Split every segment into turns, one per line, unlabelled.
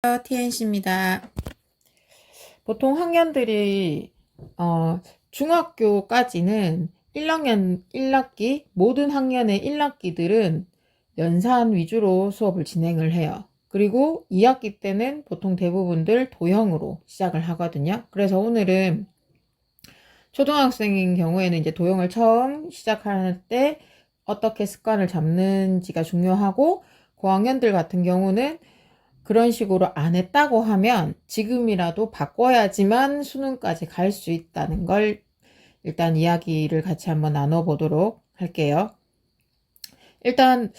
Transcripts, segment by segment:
TNC입니다. 보통 학년들이 중학교까지는 1학년 1학기 모든 학년의 1학기들은 연산 위주로 수업을 진행을 해요. 그리고 2학기 때는 보통 대부분들 도형으로 시작을 하거든요. 그래서 오늘은 초등학생인 경우에는 이제 도형을 처음 시작할 때 어떻게 습관을 잡는지가 중요하고, 고학년들 같은 경우는 그런 식으로 안 했다고 하면 지금이라도 바꿔야지만 수능까지 갈 수 있다는 걸 일단 이야기를 같이 한번 나눠보도록 할게요. 일단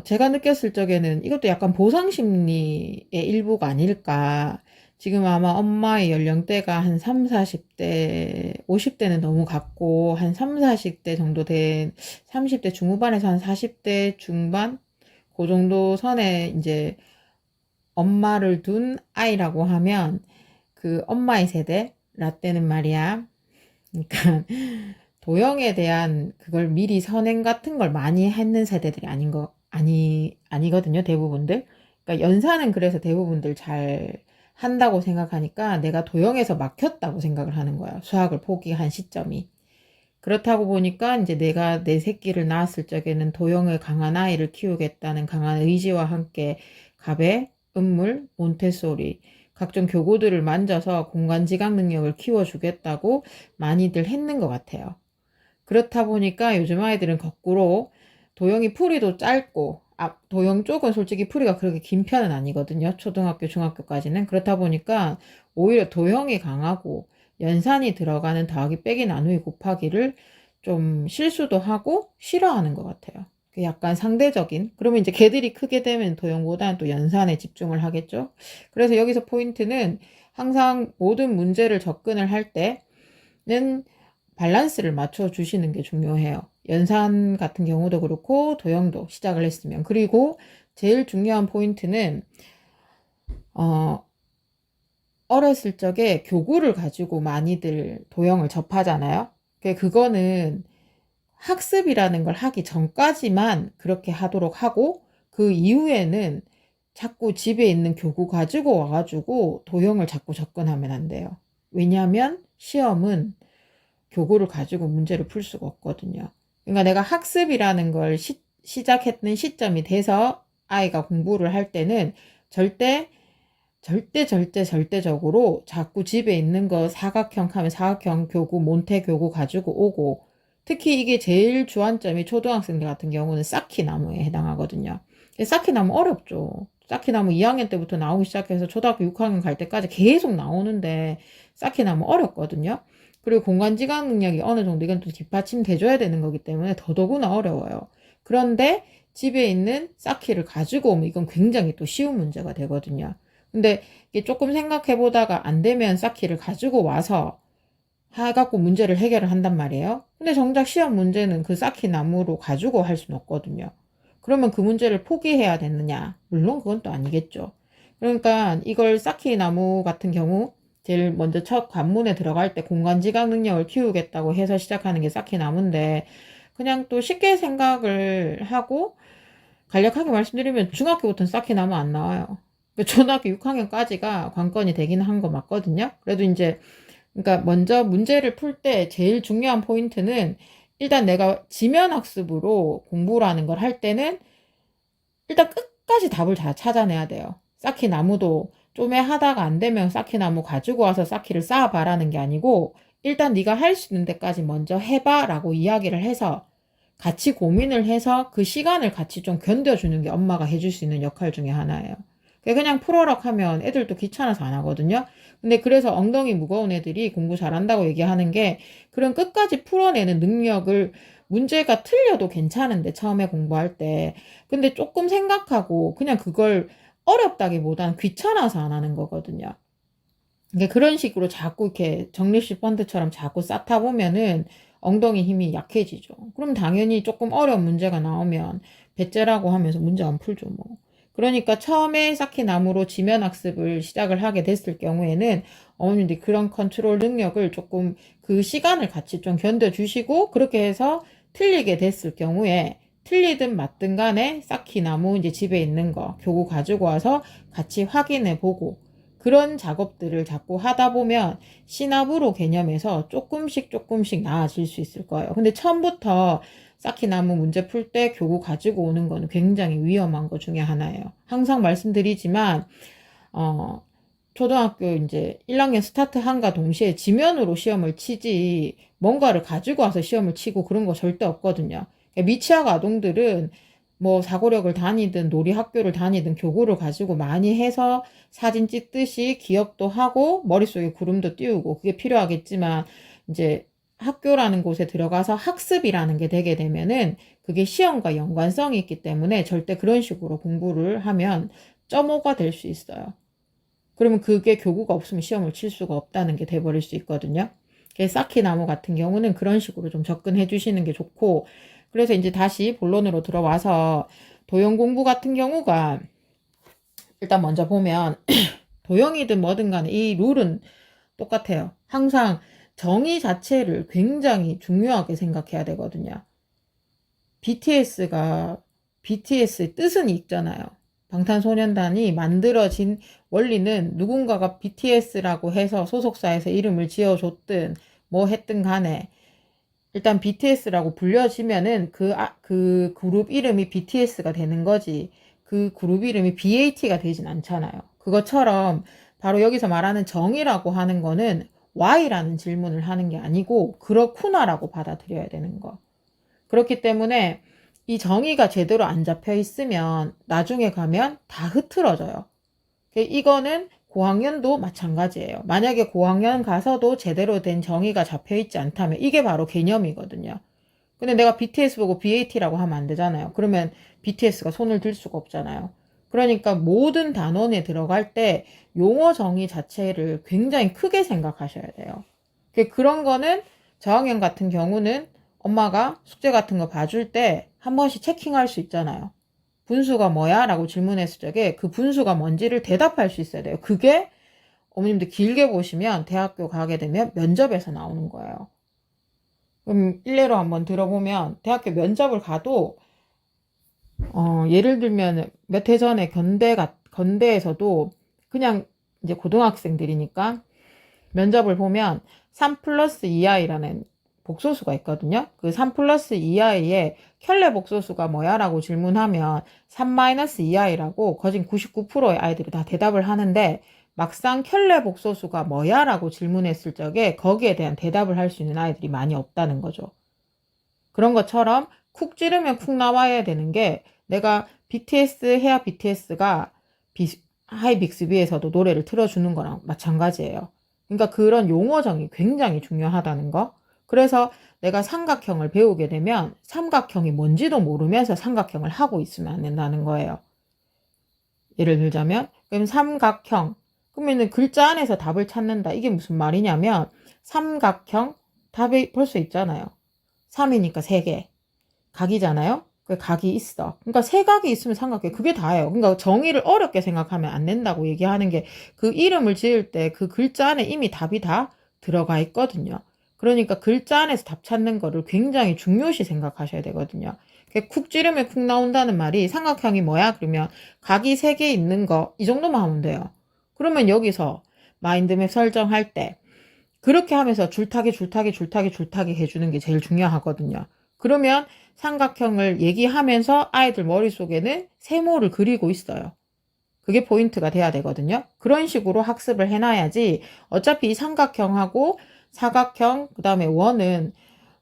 제가 느꼈을 적에는 이것도 약간 보상심리의 일부가 아닐까. 지금 아마 엄마의 연령대가 한 3, 40대, 50대는 너무 같고, 한 3, 40대 정도 된, 30대 중후반에서 한 40대 중반? 그 정도 선에 이제 엄마를 둔 아이라고 하면 그 엄마의 세대, 라떼는 말이야. 그러니까 도형에 대한 그걸 미리 선행 같은 걸 많이 했는 세대들이 아니거든요, 대부분들. 그러니까 연산은 그래서 대부분들 잘 한다고 생각하니까 내가 도형에서 막혔다고 생각을 하는 거야. 수학을 포기한 시점이. 그렇다고 보니까 이제 내가 내 새끼를 낳았을 적에는 도형을 강한 아이를 키우겠다는 강한 의지와 함께 갑의 음물, 몬테소리, 각종 교구들을 만져서 공간지각 능력을 키워주겠다고 많이들 했는 것 같아요. 그렇다 보니까 요즘 아이들은 거꾸로 도형이 풀이도 짧고, 도형 쪽은 솔직히 풀이가 그렇게 긴 편은 아니거든요. 초등학교, 중학교까지는. 그렇다 보니까 오히려 도형이 강하고 연산이 들어가는 더하기 빼기 나누기 곱하기를 좀 실수도 하고 싫어하는 것 같아요. 약간 상대적인. 그러면 이제 걔들이 크게 되면 도형보다는 또 연산에 집중을 하겠죠. 그래서 여기서 포인트는 항상 모든 문제를 접근을 할 때는 밸런스를 맞춰 주시는 게 중요해요. 연산 같은 경우도 그렇고 도형도 시작을 했으면. 그리고 제일 중요한 포인트는 어렸을 적에 교구를 가지고 많이들 도형을 접하잖아요. 그거는 학습이라는 걸 하기 전까지만 그렇게 하도록 하고, 그 이후에는 자꾸 집에 있는 교구 가지고 와가지고 도형을 자꾸 접근하면 안 돼요. 왜냐하면 시험은 교구를 가지고 문제를 풀 수가 없거든요. 그러니까 내가 학습이라는 걸 시작했던 시점이 돼서 아이가 공부를 할 때는 절대적으로 자꾸 집에 있는 거 사각형 하면 사각형 교구, 몬테 교구 가지고 오고, 특히 이게 제일 주안점이 초등학생들 같은 경우는 쌓기나무에 해당하거든요. 쌓기나무 어렵죠. 쌓기나무 2학년 때부터 나오기 시작해서 초등학교 6학년 갈 때까지 계속 나오는데 쌓기나무 어렵거든요. 그리고 공간지각 능력이 어느 정도 이건 또 뒷받침돼줘야 되는 거기 때문에 더더구나 어려워요. 그런데 집에 있는 쌓기를 가지고 오면 이건 굉장히 또 쉬운 문제가 되거든요. 근데 이게 조금 생각해 보다가 안 되면 쌓기를 가지고 와서 해갖고 문제를 해결을 한단 말이에요. 근데 정작 시험 문제는 그 쌓기 나무로 가지고 할 수는 없거든요. 그러면 그 문제를 포기해야 되느냐? 물론 그건 또 아니겠죠. 그러니까 이걸 쌓기 나무 같은 경우 제일 먼저 첫 관문에 들어갈 때 공간지각 능력을 키우겠다고 해서 시작하는 게 쌓기 나무인데, 그냥 또 쉽게 생각을 하고 간략하게 말씀드리면 중학교부터는 쌓기 나무 안 나와요. 초등학교 6학년까지가 관건이 되긴 한 거 맞거든요. 그래도 이제 그러니까 먼저 문제를 풀 때 제일 중요한 포인트는, 일단 내가 지면 학습으로 공부라는 걸 할 때는 일단 끝까지 답을 다 찾아내야 돼요. 쌓기 나무도 좀에 하다가 안 되면 쌓기 나무 가지고 와서 쌓기를 쌓아봐라는 게 아니고, 일단 네가 할 수 있는 데까지 먼저 해봐라고 이야기를 해서 같이 고민을 해서 그 시간을 같이 좀 견뎌주는 게 엄마가 해줄 수 있는 역할 중에 하나예요. 그냥 풀어라 하면 애들도 귀찮아서 안 하거든요. 근데 그래서 엉덩이 무거운 애들이 공부 잘한다고 얘기하는 게, 그런 끝까지 풀어내는 능력을, 문제가 틀려도 괜찮은데 처음에 공부할 때 근데 조금 생각하고 그냥 그걸 어렵다기보단 귀찮아서 안 하는 거거든요. 이게 그런 식으로 자꾸 이렇게 적립식 펀드처럼 자꾸 쌓다 보면은 엉덩이 힘이 약해지죠. 그럼 당연히 조금 어려운 문제가 나오면 배째라고 하면서 문제 안 풀죠, 뭐. 그러니까 처음에 쌓기 나무로 지면 학습을 시작을 하게 됐을 경우에는 어머님들이 그런 컨트롤 능력을 조금 그 시간을 같이 좀 견뎌주시고, 그렇게 해서 틀리게 됐을 경우에 틀리든 맞든 간에 쌓기 나무 이제 집에 있는 거 교구 가지고 와서 같이 확인해 보고 그런 작업들을 자꾸 하다 보면 시나브로 개념에서 조금씩 나아질 수 있을 거예요. 근데 처음부터 쌓기 나무 문제 풀 때 교구 가지고 오는 거는 굉장히 위험한 거 중에 하나예요. 항상 말씀드리지만 초등학교 이제 1학년 스타트한과 동시에 지면으로 시험을 치지 뭔가를 가지고 와서 시험을 치고 그런 거 절대 없거든요. 미취학 아동들은 뭐 사고력을 다니든 놀이학교를 다니든 교구를 가지고 많이 해서 사진 찍듯이 기억도 하고 머릿속에 구름도 띄우고 그게 필요하겠지만 이제 학교라는 곳에 들어가서 학습이라는 게 되게 되면은 그게 시험과 연관성이 있기 때문에 절대 그런 식으로 공부를 하면 점오가 될 수 있어요. 그러면 그게 교구가 없으면 시험을 칠 수가 없다는 게 돼버릴 수 있거든요. 쌓기 나무 같은 경우는 그런 식으로 좀 접근해 주시는 게 좋고, 그래서 이제 다시 본론으로 들어와서 도형 공부 같은 경우가 일단 먼저 보면 도형이든 뭐든 간에 이 룰은 똑같아요. 항상 정의 자체를 굉장히 중요하게 생각해야 되거든요. BTS의 뜻은 있잖아요. 방탄소년단이 만들어진 원리는 누군가가 BTS라고 해서 소속사에서 이름을 지어줬든 뭐 했든 간에 일단 BTS라고 불려지면은 그 그룹 이름이 BTS가 되는 거지 그 그룹 이름이 BAT가 되진 않잖아요. 그것처럼 바로 여기서 말하는 정의라고 하는 거는 Why라는 질문을 하는 게 아니고 그렇구나라고 받아들여야 되는 거. 그렇기 때문에 이 정의가 제대로 안 잡혀 있으면 나중에 가면 다 흐트러져요. 이거는 고학년도 마찬가지예요. 만약에 고학년 가서도 제대로 된 정의가 잡혀 있지 않다면 이게 바로 개념이거든요. 근데 내가 BTS 보고 BAT라고 하면 안 되잖아요. 그러면 BTS가 손을 들 수가 없잖아요. 그러니까 모든 단원에 들어갈 때 용어 정의 자체를 굉장히 크게 생각하셔야 돼요. 그런 거는 저학년 같은 경우는 엄마가 숙제 같은 거 봐줄 때 한 번씩 체킹할 수 있잖아요. 분수가 뭐야? 라고 질문했을 적에 그 분수가 뭔지를 대답할 수 있어야 돼요. 그게 어머님들 길게 보시면 대학교 가게 되면 면접에서 나오는 거예요. 그럼 일례로 한번 들어보면 대학교 면접을 가도 예를 들면 몇 해 전에 건대에서도 그냥 이제 고등학생들이니까 면접을 보면 3 플러스 2i라는 복소수가 있거든요. 그 3 플러스 2i의 켤레 복소수가 뭐야? 라고 질문하면 3 마이너스 2i라고 거진 99%의 아이들이 다 대답을 하는데 막상 켤레 복소수가 뭐야? 라고 질문했을 적에 거기에 대한 대답을 할 수 있는 아이들이 많이 없다는 거죠. 그런 것처럼 쿡 찌르면 쿡 나와야 되는 게 내가 BTS 해야 BTS가 하이빅스비에서도 노래를 틀어주는 거랑 마찬가지예요. 그러니까 그런 용어정이 굉장히 중요하다는 거. 그래서 내가 삼각형을 배우게 되면 삼각형이 뭔지도 모르면서 삼각형을 하고 있으면 안 된다는 거예요. 예를 들자면 그럼 삼각형 그러면 글자 안에서 답을 찾는다. 이게 무슨 말이냐면 삼각형 답이 벌써 있잖아요. 3이니까 3개. 각이잖아요. 그 각이 있어. 그러니까 세 각이 있으면 삼각형. 그게 다예요. 그러니까 정의를 어렵게 생각하면 안 된다고 얘기하는 게 그 이름을 지을 때 그 글자 안에 이미 답이 다 들어가 있거든요. 그러니까 글자 안에서 답 찾는 거를 굉장히 중요시 생각하셔야 되거든요. 쿡 찌르면 쿡 나온다는 말이 삼각형이 뭐야? 그러면 각이 3개 있는 거 이 정도만 하면 돼요. 그러면 여기서 마인드맵 설정할 때 그렇게 하면서 줄타기 해주는 게 제일 중요하거든요. 그러면 삼각형을 얘기하면서 아이들 머릿속에는 세모를 그리고 있어요. 그게 포인트가 돼야 되거든요. 그런 식으로 학습을 해놔야지 어차피 이 삼각형하고 사각형 그 다음에 원은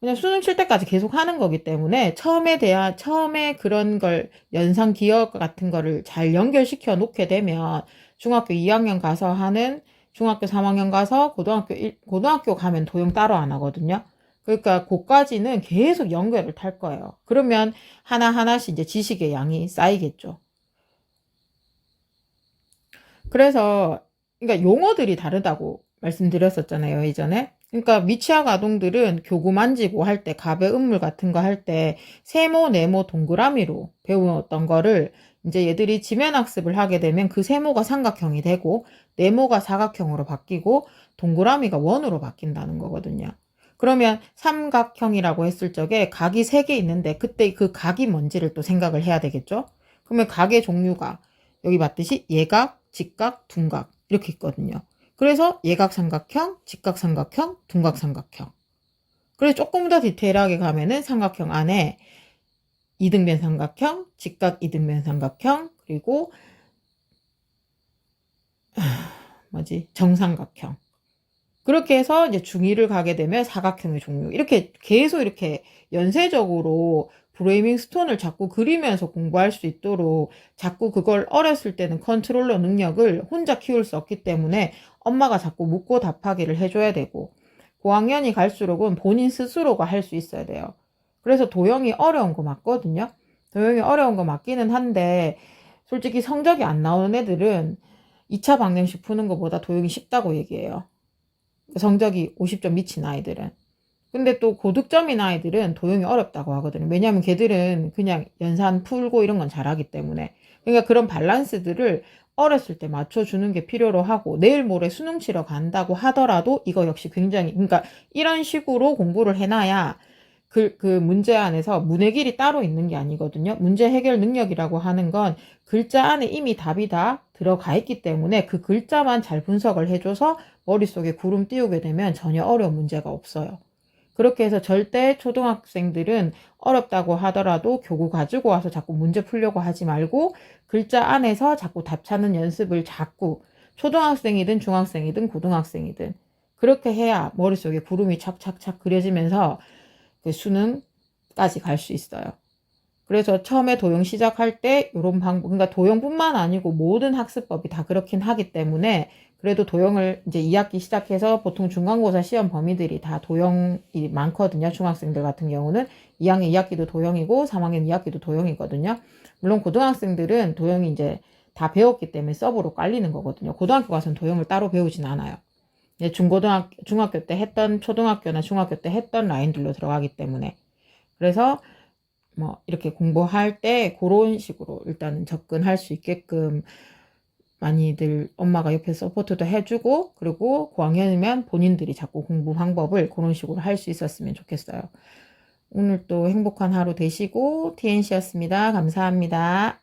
그냥 수능 칠 때까지 계속 하는 거기 때문에 처음에 그런 걸 연상 기억 같은 거를 잘 연결시켜 놓게 되면 중학교 2학년 가서 하는 중학교 3학년 가서 고등학교 가면 도형 따로 안 하거든요. 그러니까 그까지는 계속 연결을 탈 거예요. 그러면 하나하나씩 이제 지식의 양이 쌓이겠죠. 그래서 그러니까 용어들이 다르다고 말씀드렸었잖아요, 예전에. 그러니까 미취학 아동들은 교구 만지고 할 때 갑의 음물 같은 거 할 때 세모, 네모, 동그라미로 배웠던 거를 이제 얘들이 지면 학습을 하게 되면 그 세모가 삼각형이 되고 네모가 사각형으로 바뀌고 동그라미가 원으로 바뀐다는 거거든요. 그러면 삼각형이라고 했을 적에 각이 3개 있는데 그때 그 각이 뭔지를 또 생각을 해야 되겠죠? 그러면 각의 종류가 여기 봤듯이 예각, 직각, 둔각 이렇게 있거든요. 그래서 예각삼각형, 직각삼각형, 둔각삼각형. 그래서 조금 더 디테일하게 가면은 삼각형 안에 이등변 삼각형, 직각 이등변 삼각형, 그리고 정삼각형. 그렇게 해서 이제 중2를 가게 되면 사각형의 종류. 이렇게 계속 이렇게 연쇄적으로 브레이밍 스톤을 자꾸 그리면서 공부할 수 있도록 자꾸 그걸 어렸을 때는 컨트롤러 능력을 혼자 키울 수 없기 때문에 엄마가 자꾸 묻고 답하기를 해줘야 되고 고학년이 갈수록은 본인 스스로가 할 수 있어야 돼요. 그래서 도형이 어려운 거 맞거든요. 도형이 어려운 거 맞기는 한데 솔직히 성적이 안 나오는 애들은 2차 방정식 푸는 것보다 도형이 쉽다고 얘기해요. 성적이 50점 미친 아이들은. 근데 또 고득점인 아이들은 도형이 어렵다고 하거든요. 왜냐하면 걔들은 그냥 연산 풀고 이런 건 잘하기 때문에. 그러니까 그런 밸런스들을 어렸을 때 맞춰주는 게 필요로 하고 내일 모레 수능 치러 간다고 하더라도 이거 역시 굉장히 그러니까 이런 식으로 공부를 해놔야 그 문제 안에서 문해길이 따로 있는 게 아니거든요. 문제 해결 능력이라고 하는 건 글자 안에 이미 답이 다 들어가 있기 때문에 그 글자만 잘 분석을 해줘서 머릿속에 구름 띄우게 되면 전혀 어려운 문제가 없어요. 그렇게 해서 절대 초등학생들은 어렵다고 하더라도 교구 가지고 와서 자꾸 문제 풀려고 하지 말고 글자 안에서 자꾸 답 찾는 연습을 자꾸 초등학생이든 중학생이든 고등학생이든 그렇게 해야 머릿속에 구름이 착착착 그려지면서 그 수능까지 갈 수 있어요. 그래서 처음에 도형 시작할 때 이런 방법, 그러니까 도형뿐만 아니고 모든 학습법이 다 그렇긴 하기 때문에 그래도 도형을 이제 2학기 시작해서 보통 중간고사 시험 범위들이 다 도형이 많거든요. 중학생들 같은 경우는 2학년 2학기도 도형이고 3학년 2학기도 도형이거든요. 물론 고등학생들은 도형이 이제 다 배웠기 때문에 서브로 깔리는 거거든요. 고등학교 가서는 도형을 따로 배우진 않아요. 중학교 때 했던 초등학교나 중학교 때 했던 라인들로 들어가기 때문에. 그래서 뭐 이렇게 공부할 때 그런 식으로 일단은 접근할 수 있게끔 많이들 엄마가 옆에 서포트도 해주고 그리고 고학년이면 본인들이 자꾸 공부 방법을 그런 식으로 할 수 있었으면 좋겠어요. 오늘 또 행복한 하루 되시고 TNC였습니다. 감사합니다.